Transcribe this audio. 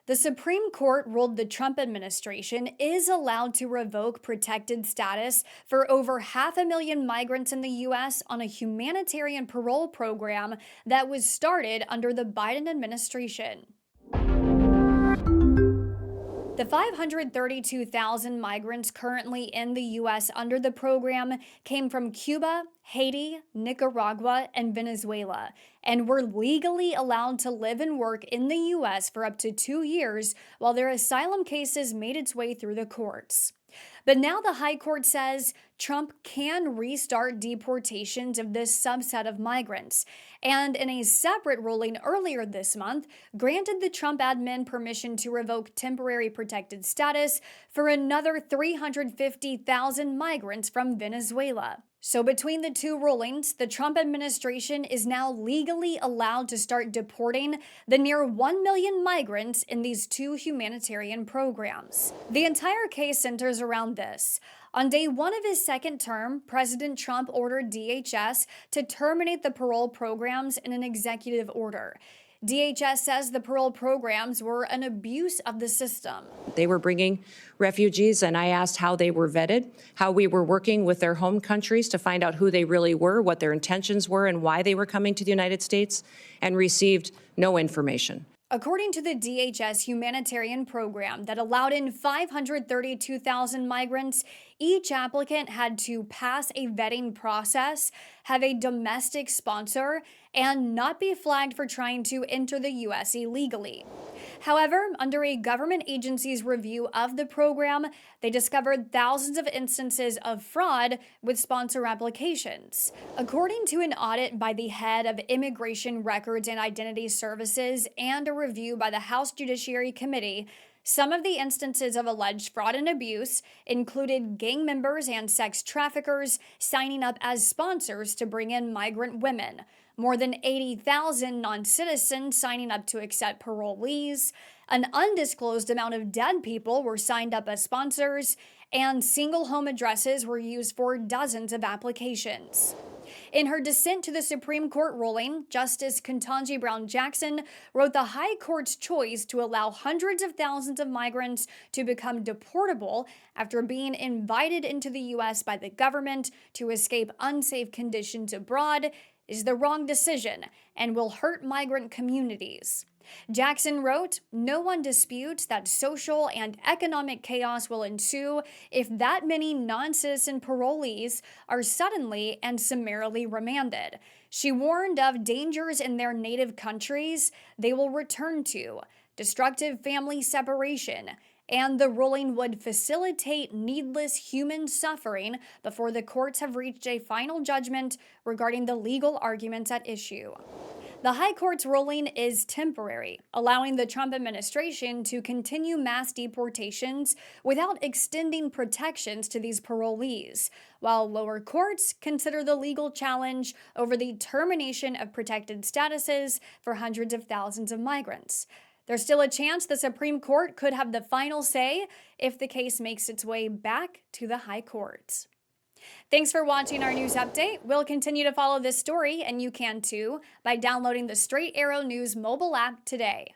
The Supreme Court ruled the Trump administration is allowed to revoke protected status for over 500,000 migrants in the U.S. on a humanitarian parole program that was started under the Biden administration. The 532,000 migrants currently in the U.S. under the program came from Cuba, Haiti, Nicaragua, and Venezuela, and were legally allowed to live and work in the U.S. for up to 2 years while their asylum cases made its way through the courts. But now the High Court says Trump can restart deportations of this subset of migrants, and in a separate ruling earlier this month, granted the Trump admin permission to revoke temporary protected status for another 350,000 migrants from Venezuela. So between the two rulings, the Trump administration is now legally allowed to start deporting the near 1 million migrants in these two humanitarian programs. The entire case centers around this. On day one of his second term, President Trump ordered DHS to terminate the parole programs in an executive order. DHS says the parole programs were an abuse of the system. They were bringing refugees, and I asked how they were vetted, how we were working with their home countries to find out who they really were, what their intentions were, and why they were coming to the United States, and received no information. According to the DHS humanitarian program that allowed in 532,000 migrants, each applicant had to pass a vetting process, have a domestic sponsor, and not be flagged for trying to enter the U.S. illegally. However, under a government agency's review of the program, they discovered thousands of instances of fraud with sponsor applications. According to an audit by the head of Immigration Records and Identity Services and a review by the House Judiciary Committee, some of the instances of alleged fraud and abuse included gang members and sex traffickers signing up as sponsors to bring in migrant women, more than 80,000 non-citizens signing up to accept parolees, an undisclosed amount of dead people were signed up as sponsors, and single home addresses were used for dozens of applications. In her dissent to the Supreme Court ruling, Justice Ketanji Brown Jackson wrote the High Court's choice to allow hundreds of thousands of migrants to become deportable after being invited into the U.S. by the government to escape unsafe conditions abroad is the wrong decision and will hurt migrant communities. Jackson wrote, "No one disputes that social and economic chaos will ensue if that many non-citizen parolees are suddenly and summarily remanded." She warned of dangers in their native countries they will return to, destructive family separation, and the ruling would facilitate needless human suffering before the courts have reached a final judgment regarding the legal arguments at issue. The High Court's ruling is temporary, allowing the Trump administration to continue mass deportations without extending protections to these parolees, while lower courts consider the legal challenge over the termination of protected statuses for hundreds of thousands of migrants. There's still a chance the Supreme Court could have the final say if the case makes its way back to the High Court. Thanks for watching our news update. We'll continue to follow this story, and you can too, by downloading the Straight Arrow News mobile app today.